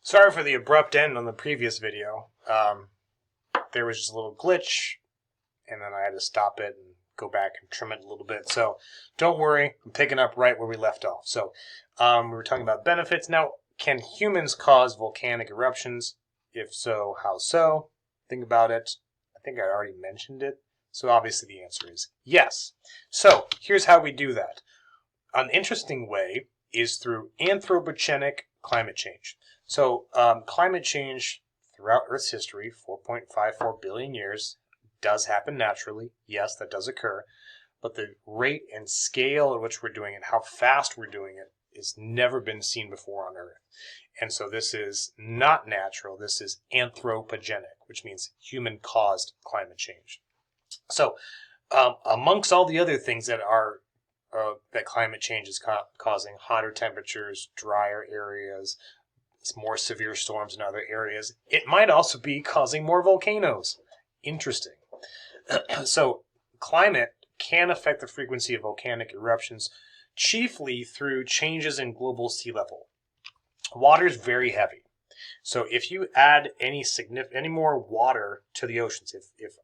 Sorry for the abrupt end on the previous video. There was just a little glitch, and then I had to stop it and go back and trim it a little bit. So don't worry, I'm picking up right where we left off. So we were talking about benefits. Now, can humans cause volcanic eruptions? If so, how so? Think about it. I think I already mentioned it. So obviously the answer is yes. So here's how we do that. An interesting way is through anthropogenic climate change. So climate change throughout Earth's history, 4.54 billion years, does happen naturally. Yes, that does occur. But the rate and scale at which we're doing it, how fast we're doing it, has never been seen before on Earth. And so this is not natural. This is anthropogenic, which means human-caused climate change. So amongst all the other things that are that climate change is causing, hotter temperatures, drier areas, more severe storms in other areas, it might also be causing more volcanoes. Interesting. So climate can affect the frequency of volcanic eruptions, chiefly through changes in global sea level. Water is very heavy. So if you add any more water to the oceans, if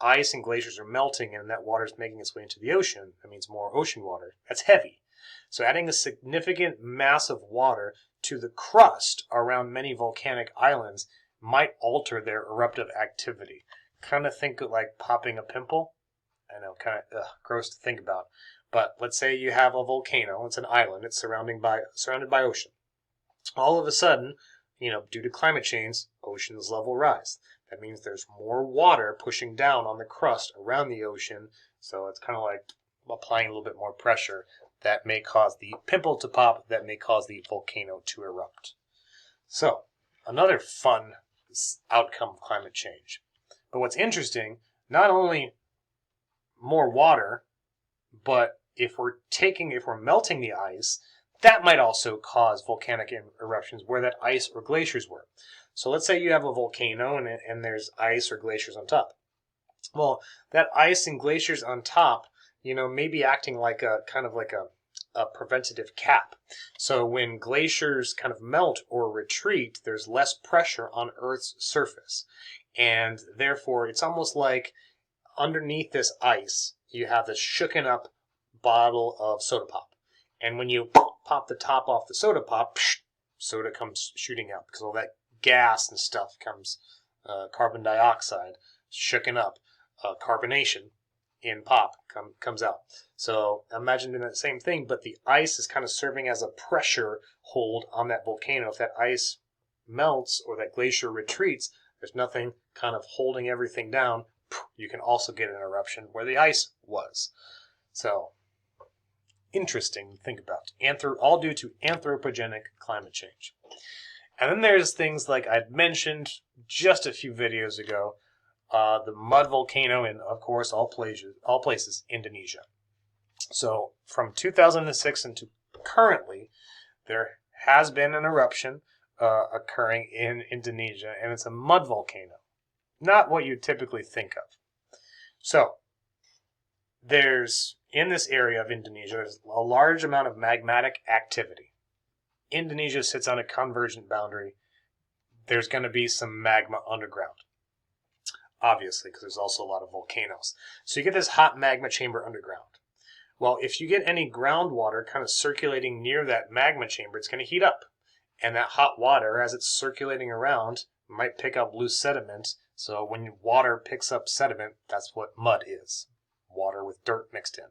ice and glaciers are melting and that water is making its way into the ocean, that means more ocean water. That's heavy. So adding a significant mass of water to the crust around many volcanic islands might alter their eruptive activity. Kind of think of like popping a pimple. I know, kind of gross to think about. But let's say you have a volcano. It's an island. It's surrounded by ocean. All of a sudden, due to climate change, ocean's level rise. That means there's more water pushing down on the crust around the ocean. So it's kind of like applying a little bit more pressure. That may cause the pimple to pop. That may cause the volcano to erupt. So another fun outcome of climate change. But what's interesting, not only more water, but if we're melting the ice, that might also cause volcanic eruptions where that ice or glaciers were. So let's say you have a volcano and there's ice or glaciers on top. Well, that ice and glaciers on top, may be acting like a preventative cap. So when glaciers kind of melt or retreat, there's less pressure on Earth's surface. And therefore, it's almost like underneath this ice, you have this shooken up bottle of soda pop. And when you pop the top off the soda pop, soda comes shooting out because all that gas and stuff comes, carbon dioxide, shooken up, carbonation in pop comes out. So imagine doing that same thing, but the ice is kind of serving as a pressure hold on that volcano. If that ice melts or that glacier retreats, there's nothing kind of holding everything down. You can also get an eruption where the ice was. So interesting to think about. All due to anthropogenic climate change. And then there's things like I'd mentioned just a few videos ago, the mud volcano in, of course, all places, Indonesia. So from 2006 into currently, there has been an eruption occurring in Indonesia, and it's a mud volcano. Not what you typically think of. So in this area of Indonesia, there's a large amount of magmatic activity. Indonesia sits on a convergent boundary. There's going to be some magma underground, obviously, because there's also a lot of volcanoes. So you get this hot magma chamber underground. Well, if you get any groundwater kind of circulating near that magma chamber, it's going to heat up. And that hot water, as it's circulating around, might pick up loose sediment. So when water picks up sediment, that's what mud is. Water with dirt mixed in.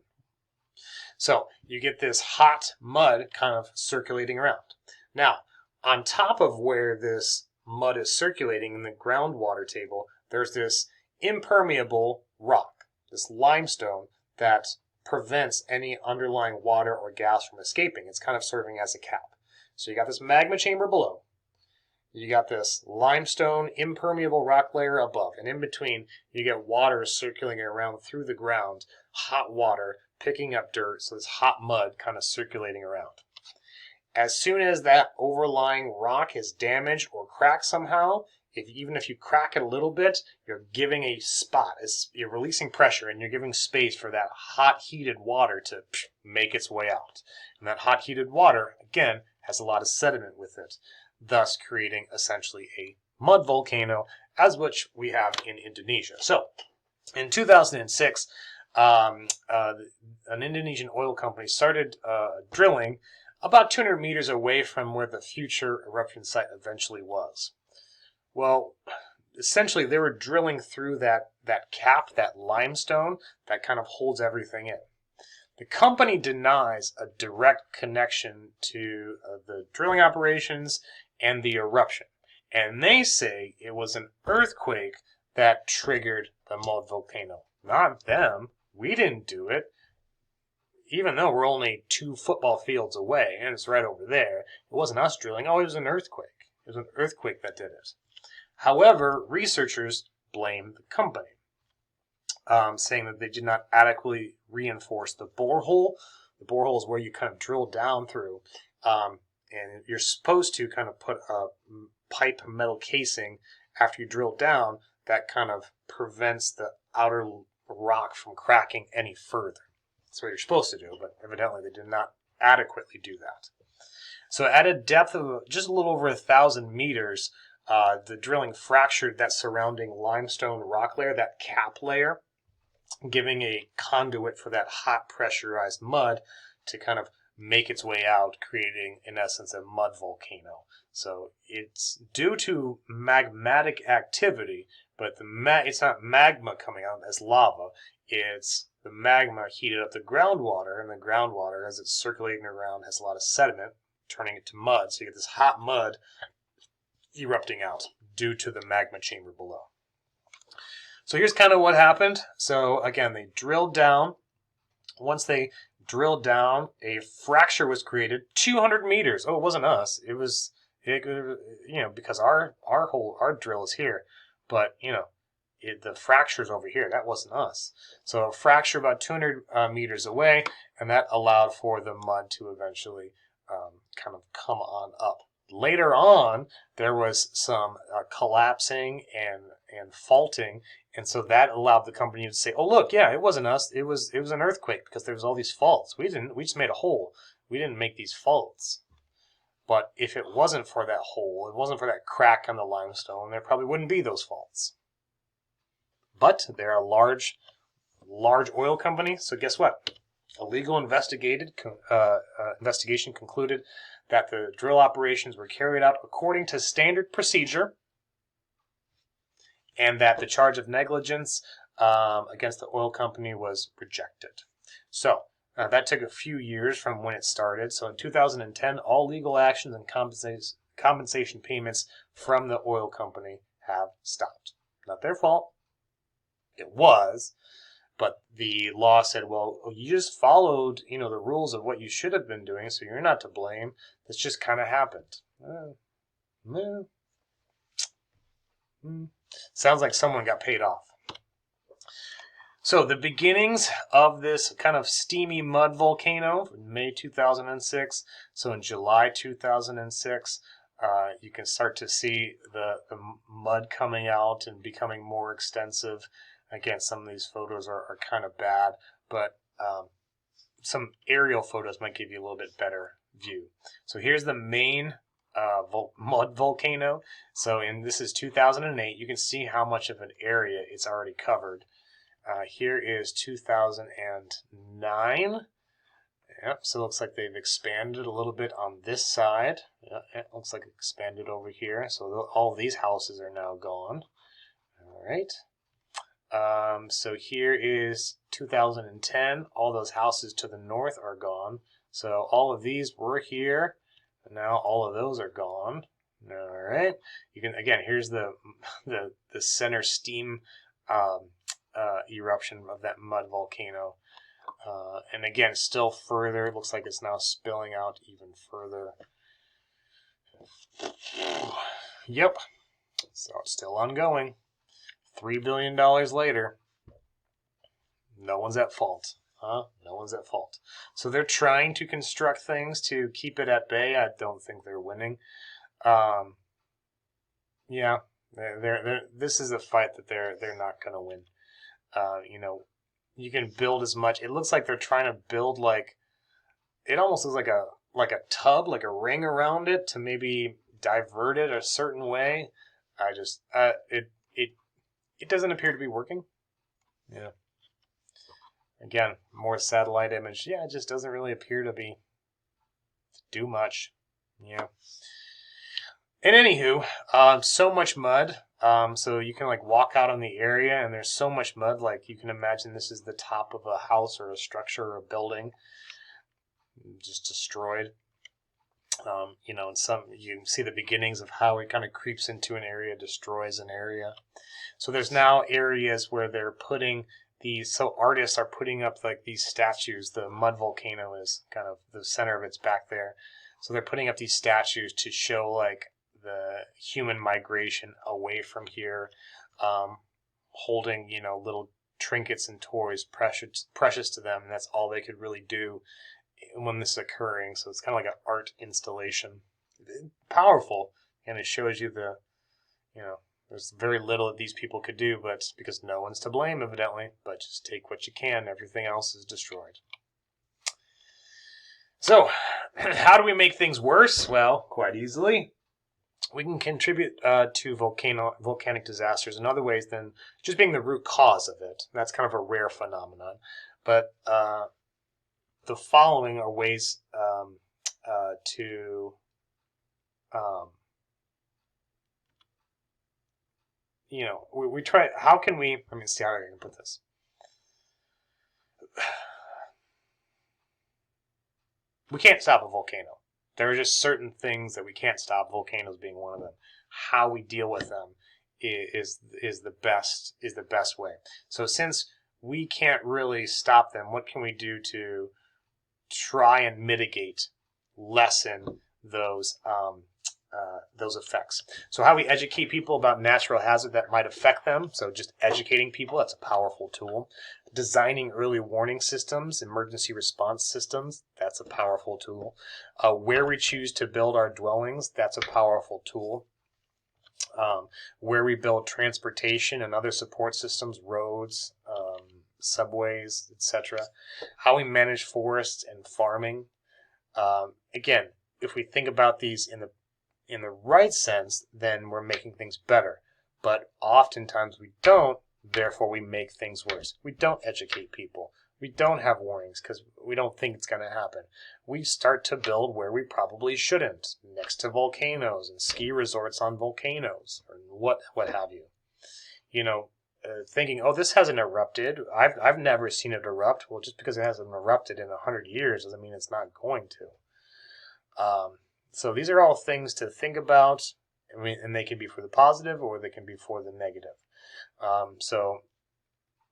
So you get this hot mud kind of circulating around. Now, on top of where this mud is circulating in the groundwater table, there's this impermeable rock, this limestone that prevents any underlying water or gas from escaping. It's kind of serving as a cap. So you got this magma chamber below. You got this limestone impermeable rock layer above. And in between, you get water circulating around through the ground, hot water picking up dirt, so this hot mud kind of circulating around. As soon as that overlying rock is damaged or cracked somehow, even if you crack it a little bit, you're giving a spot. You're releasing pressure and you're giving space for that hot heated water to make its way out. And that hot heated water, again, has a lot of sediment with it. thus creating essentially a mud volcano, as which we have in Indonesia. So, in 2006, an Indonesian oil company started drilling about 200 meters away from where the future eruption site eventually was. Well, essentially, they were drilling through that cap, that limestone that kind of holds everything in. The company denies a direct connection to the drilling operations and the eruption. And they say it was an earthquake that triggered the mud volcano. Not them. We didn't do it. Even though we're only 2 football fields away, and it's right over there, it wasn't us drilling. Oh, it was an earthquake. It was an earthquake that did it. However, researchers blame the company, saying that they did not adequately reinforce the borehole. The borehole is where you kind of drill down through, and you're supposed to kind of put a pipe metal casing after you drill down that kind of prevents the outer rock from cracking any further. That's what you're supposed to do, but evidently they did not adequately do that. So at a depth of just a little over 1,000 meters, the drilling fractured that surrounding limestone rock layer, that cap layer, giving a conduit for that hot pressurized mud to kind of make its way out, creating, in essence, a mud volcano. So it's due to magmatic activity, but it's not magma coming out as lava. It's the magma heated up the groundwater, and the groundwater, as it's circulating around, has a lot of sediment, turning it to mud. So you get this hot mud erupting out due to the magma chamber below. So here's kind of what happened. So again, they drilled down. Once they drilled down, a fracture was created 200 meters. Oh, it wasn't us. It was, because our drill is here, but the fracture's over here. That wasn't us. So a fracture about 200 meters away, and that allowed for the mud to eventually kind of come on up. Later on, there was some collapsing and faulting, and so that allowed the company to say, "Oh, look, yeah, it wasn't us. It was an earthquake because there was all these faults. We just made a hole. We didn't make these faults." But if it wasn't for that hole, it wasn't for that crack on the limestone, there probably wouldn't be those faults. But they're a large oil company, so guess what? A legal investigation concluded that the drill operations were carried out according to standard procedure, and that the charge of negligence against the oil company was rejected. So that took a few years from when it started. So in 2010, all legal actions and compensation payments from the oil company have stopped. Not their fault. It was. But the law said, well, you just followed, the rules of what you should have been doing, so you're not to blame. This just kind of happened. Sounds like someone got paid off. So the beginnings of this kind of steamy mud volcano in May 2006. So in July 2006, you can start to see the mud coming out and becoming more extensive. Again, some of these photos are kind of bad, but some aerial photos might give you a little bit better view. So here's the main mud volcano. So this is 2008. You can see how much of an area it's already covered. Here is 2009. Yep, so it looks like they've expanded a little bit on this side. Yeah, it looks like it expanded over here. So all of these houses are now gone. All right. So here is 2010. All those houses to the north are gone. So all of these were here, and now all of those are gone. All right. You can here's the center steam eruption of that mud volcano, and again, still further. It looks like it's now spilling out even further. Yep. So it's still ongoing. $3 billion later, no one's at fault. No one's at fault. So they're trying to construct things to keep it at bay. I don't think they're winning. Yeah, this is a fight that they're not going to win. You can build as much. It looks like they're trying to build it almost looks like a tub, like a ring around it to maybe divert it a certain way. I just it doesn't appear to be working. Yeah. Again, more satellite image. Yeah, it just doesn't really appear to do much. Yeah. And anywho, so much mud. So you can like walk out on the area, and there's so much mud. Like you can imagine, this is the top of a house or a structure or a building, just destroyed. And you can see the beginnings of how it kind of creeps into an area, destroys an area. So there's now areas where they're putting these. So artists are putting up like these statues. The mud volcano is kind of the center of it's back there. So they're putting up these statues to show like the human migration away from here, holding little trinkets and toys precious to them, and that's all they could really do when this is occurring. So it's kind of like an art installation, powerful, and it shows you there's very little that these people could do, but because no one's to blame evidently, but just take what you can. Everything else is destroyed. So how do we make things worse? Well, quite easily. We can contribute to volcanic disasters in other ways than just being the root cause of it. That's kind of a rare phenomenon. But the following are ways to we try. How can we? Let me see how I can put this. We can't stop a volcano. There are just certain things that we can't stop, volcanoes being one of them. How we deal with them is the best way. So since we can't really stop them, what can we do to try and mitigate, lessen those effects? So how we educate people about natural hazard that might affect them. So just educating people, that's a powerful tool. Designing early warning systems, emergency response systems, that's a powerful tool. Where we choose to build our dwellings, that's a powerful tool. Where we build transportation and other support systems, roads, subways, etc. How we manage forests and farming. Again, if we think about these in the right sense, then we're making things better. But oftentimes we don't, therefore we make things worse. We don't educate people. We don't have warnings because we don't think it's going to happen. We start to build where we probably shouldn't, next to volcanoes and ski resorts on volcanoes, or what have you. Thinking, oh, this hasn't erupted. I've never seen it erupt. Well, just because it hasn't erupted in 100 years doesn't mean it's not going to. So these are all things to think about, and they can be for the positive or they can be for the negative. So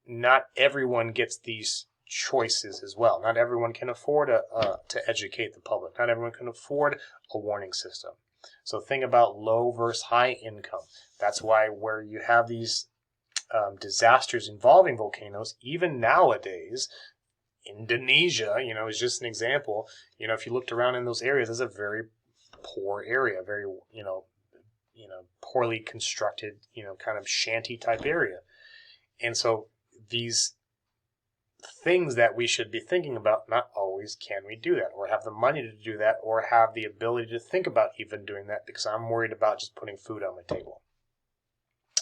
not everyone gets these choices as well. Not everyone can afford to educate the public. Not everyone can afford a warning system. So think about low versus high income. That's why where you have these disasters involving volcanoes, even nowadays, Indonesia, is just an example. If you looked around in those areas, it's a very poor area, very, poorly constructed, kind of shanty type area. And so these things that we should be thinking about, not always can we do that, or have the money to do that, or have the ability to think about even doing that, because I'm worried about just putting food on my table.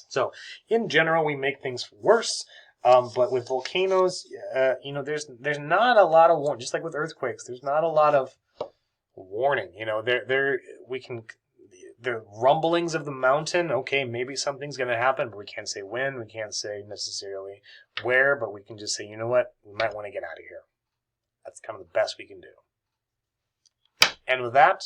So in general, we make things worse. But with volcanoes, there's not a lot of warning. Just like with earthquakes, there's not a lot of warning. The rumblings of the mountain. Okay, maybe something's going to happen, but we can't say when. We can't say necessarily where, but we can just say, you know what, we might want to get out of here. That's kind of the best we can do. And with that,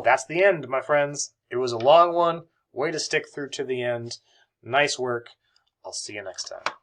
that's the end, my friends. It was a long one. Way to stick through to the end. Nice work. I'll see you next time.